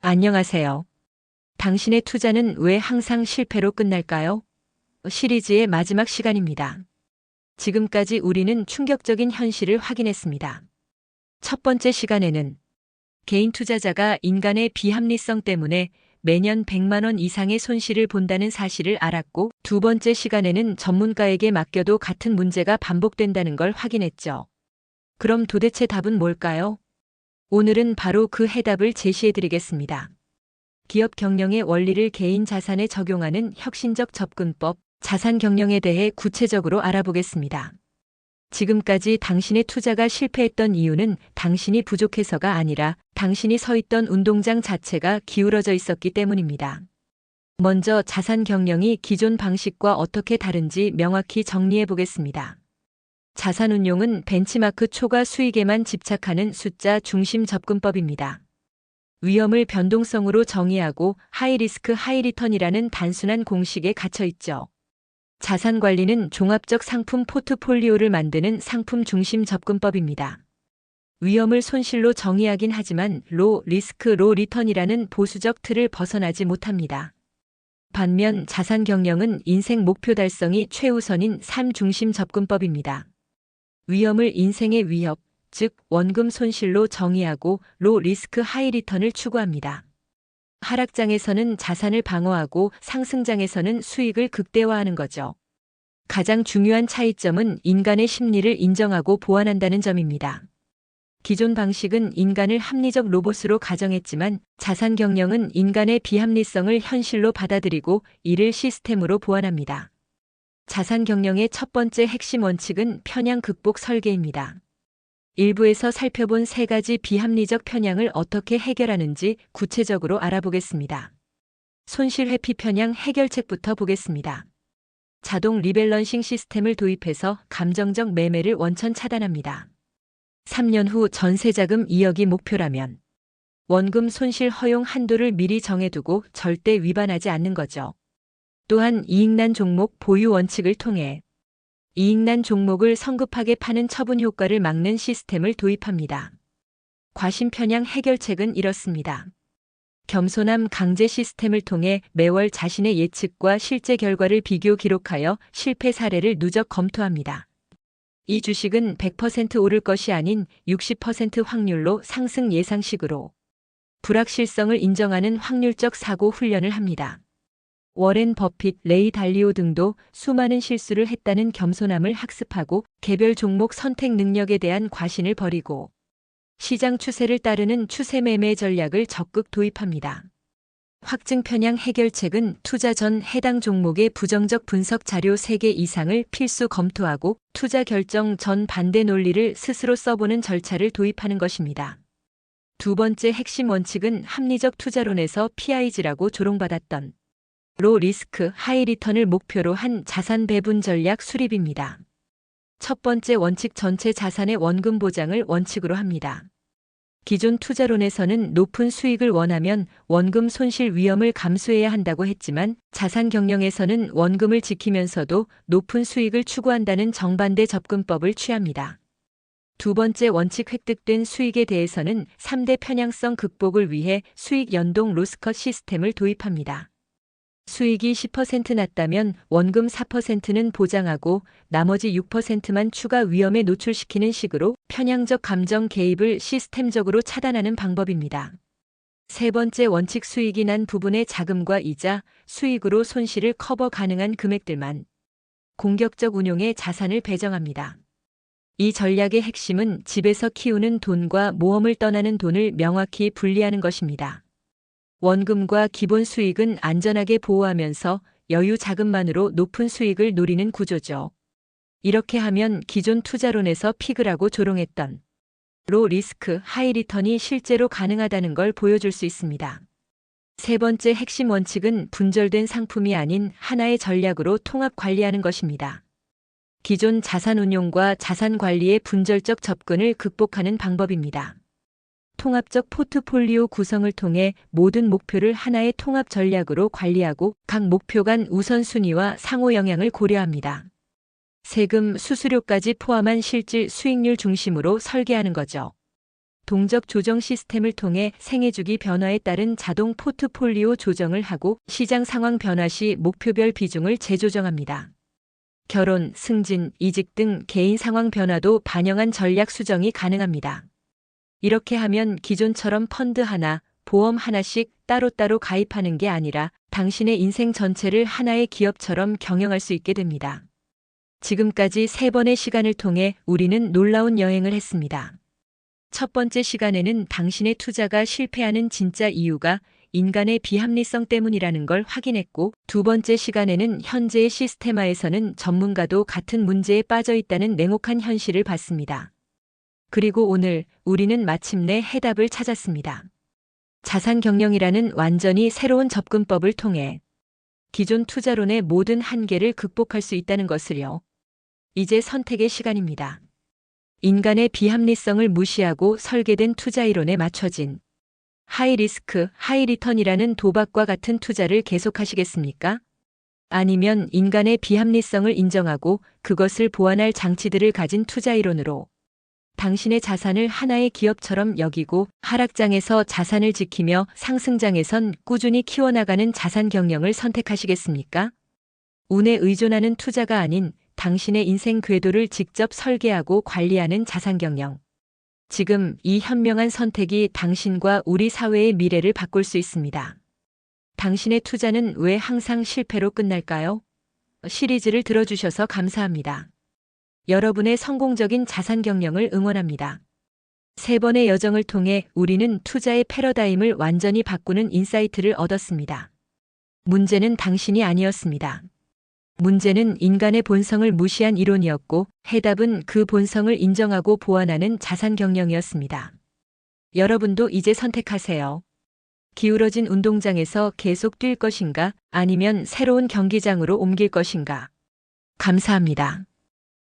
안녕하세요. 당신의 투자는 왜 항상 실패로 끝날까요? 시리즈의 마지막 시간입니다. 지금까지 우리는 충격적인 현실을 확인했습니다. 첫 번째 시간에는 개인 투자자가 인간의 비합리성 때문에 매년 100만 원 이상의 손실을 본다는 사실을 알았고, 두 번째 시간에는 전문가에게 맡겨도 같은 문제가 반복된다는 걸 확인했죠. 그럼 도대체 답은 뭘까요? 오늘은 바로 그 해답을 제시해 드리겠습니다. 기업 경영의 원리를 개인 자산에 적용하는 혁신적 접근법, 자산 경영에 대해 구체적으로 알아보겠습니다. 지금까지 당신의 투자가 실패했던 이유는 당신이 부족해서가 아니라 당신이 서 있던 운동장 자체가 기울어져 있었기 때문입니다. 먼저 자산 경영이 기존 방식과 어떻게 다른지 명확히 정리해 보겠습니다. 자산 운용은 벤치마크 초과 수익에만 집착하는 숫자 중심 접근법입니다. 위험을 변동성으로 정의하고 하이리스크 하이리턴이라는 단순한 공식에 갇혀 있죠. 자산 관리는 종합적 상품 포트폴리오를 만드는 상품 중심 접근법입니다. 위험을 손실로 정의하긴 하지만 로 리스크 로 리턴이라는 보수적 틀을 벗어나지 못합니다. 반면 자산 경영은 인생 목표 달성이 최우선인 삶 중심 접근법입니다. 위험을 인생의 위협, 즉 원금 손실로 정의하고 로 리스크 하이 리턴을 추구합니다. 하락장에서는 자산을 방어하고 상승장에서는 수익을 극대화하는 거죠. 가장 중요한 차이점은 인간의 심리를 인정하고 보완한다는 점입니다. 기존 방식은 인간을 합리적 로봇으로 가정했지만 자산 경영은 인간의 비합리성을 현실로 받아들이고 이를 시스템으로 보완합니다. 자산 경영의 첫 번째 핵심 원칙은 편향 극복 설계입니다. 일부에서 살펴본 세 가지 비합리적 편향을 어떻게 해결하는지 구체적으로 알아보겠습니다. 손실 회피 편향 해결책부터 보겠습니다. 자동 리밸런싱 시스템을 도입해서 감정적 매매를 원천 차단합니다. 3년 후 전세자금 2억이 목표라면 원금 손실 허용 한도를 미리 정해두고 절대 위반하지 않는 거죠. 또한 이익난 종목 보유 원칙을 통해 이익난 종목을 성급하게 파는 처분 효과를 막는 시스템을 도입합니다. 과신 편향 해결책은 이렇습니다. 겸손함 강제 시스템을 통해 매월 자신의 예측과 실제 결과를 비교 기록하여 실패 사례를 누적 검토합니다. 이 주식은 100% 오를 것이 아닌 60% 확률로 상승 예상식으로 불확실성을 인정하는 확률적 사고 훈련을 합니다. 워렌 버핏, 레이 달리오 등도 수많은 실수를 했다는 겸손함을 학습하고 개별 종목 선택 능력에 대한 과신을 버리고 시장 추세를 따르는 추세 매매 전략을 적극 도입합니다. 확증 편향 해결책은 투자 전 해당 종목의 부정적 분석 자료 3개 이상을 필수 검토하고 투자 결정 전 반대 논리를 스스로 써보는 절차를 도입하는 것입니다. 두 번째 핵심 원칙은 합리적 투자론에서 PIG라고 조롱받았던 로 리스크 하이 리턴을 목표로 한 자산 배분 전략 수립입니다. 첫 번째 원칙 전체 자산의 원금 보장을 원칙으로 합니다. 기존 투자론에서는 높은 수익을 원하면 원금 손실 위험을 감수해야 한다고 했지만 자산 경영에서는 원금을 지키면서도 높은 수익을 추구한다는 정반대 접근법을 취합니다. 두 번째 원칙 획득된 수익에 대해서는 3대 편향성 극복을 위해 수익 연동 로스컷 시스템을 도입합니다. 수익이 10% 났다면 원금 4%는 보장하고 나머지 6%만 추가 위험에 노출시키는 식으로 편향적 감정 개입을 시스템적으로 차단하는 방법입니다. 세 번째 원칙 수익이 난 부분의 자금과 이자, 수익으로 손실을 커버 가능한 금액들만 공격적 운용에 자산을 배정합니다. 이 전략의 핵심은 집에서 키우는 돈과 모험을 떠나는 돈을 명확히 분리하는 것입니다. 원금과 기본 수익은 안전하게 보호하면서 여유 자금만으로 높은 수익을 노리는 구조죠. 이렇게 하면 기존 투자론에서 피그라고 조롱했던 로 리스크 하이 리턴이 실제로 가능하다는 걸 보여줄 수 있습니다. 세 번째 핵심 원칙은 분절된 상품이 아닌 하나의 전략으로 통합 관리하는 것입니다. 기존 자산 운용과 자산 관리의 분절적 접근을 극복하는 방법입니다. 통합적 포트폴리오 구성을 통해 모든 목표를 하나의 통합 전략으로 관리하고 각 목표 간 우선순위와 상호 영향을 고려합니다. 세금, 수수료까지 포함한 실질 수익률 중심으로 설계하는 거죠. 동적 조정 시스템을 통해 생애주기 변화에 따른 자동 포트폴리오 조정을 하고 시장 상황 변화 시 목표별 비중을 재조정합니다. 결혼, 승진, 이직 등 개인 상황 변화도 반영한 전략 수정이 가능합니다. 이렇게 하면 기존처럼 펀드 하나, 보험 하나씩 따로따로 가입하는 게 아니라 당신의 인생 전체를 하나의 기업처럼 경영할 수 있게 됩니다. 지금까지 3번의 시간을 통해 우리는 놀라운 여행을 했습니다. 첫 번째 시간에는 당신의 투자가 실패하는 진짜 이유가 인간의 비합리성 때문이라는 걸 확인했고, 두 번째 시간에는 현재의 시스템화에서는 전문가도 같은 문제에 빠져 있다는 냉혹한 현실을 봤습니다. 그리고 오늘 우리는 마침내 해답을 찾았습니다. 자산 경영이라는 완전히 새로운 접근법을 통해 기존 투자론의 모든 한계를 극복할 수 있다는 것을요. 이제 선택의 시간입니다. 인간의 비합리성을 무시하고 설계된 투자 이론에 맞춰진 하이 리스크, 하이 리턴이라는 도박과 같은 투자를 계속하시겠습니까? 아니면 인간의 비합리성을 인정하고 그것을 보완할 장치들을 가진 투자 이론으로 당신의 자산을 하나의 기업처럼 여기고 하락장에서 자산을 지키며 상승장에선 꾸준히 키워나가는 자산 경영을 선택하시겠습니까? 운에 의존하는 투자가 아닌 당신의 인생 궤도를 직접 설계하고 관리하는 자산 경영. 지금 이 현명한 선택이 당신과 우리 사회의 미래를 바꿀 수 있습니다. 당신의 투자는 왜 항상 실패로 끝날까요? 시리즈를 들어주셔서 감사합니다. 여러분의 성공적인 자산 경영을 응원합니다. 3번의 여정을 통해 우리는 투자의 패러다임을 완전히 바꾸는 인사이트를 얻었습니다. 문제는 당신이 아니었습니다. 문제는 인간의 본성을 무시한 이론이었고, 해답은 그 본성을 인정하고 보완하는 자산 경영이었습니다. 여러분도 이제 선택하세요. 기울어진 운동장에서 계속 뛸 것인가, 아니면 새로운 경기장으로 옮길 것인가. 감사합니다.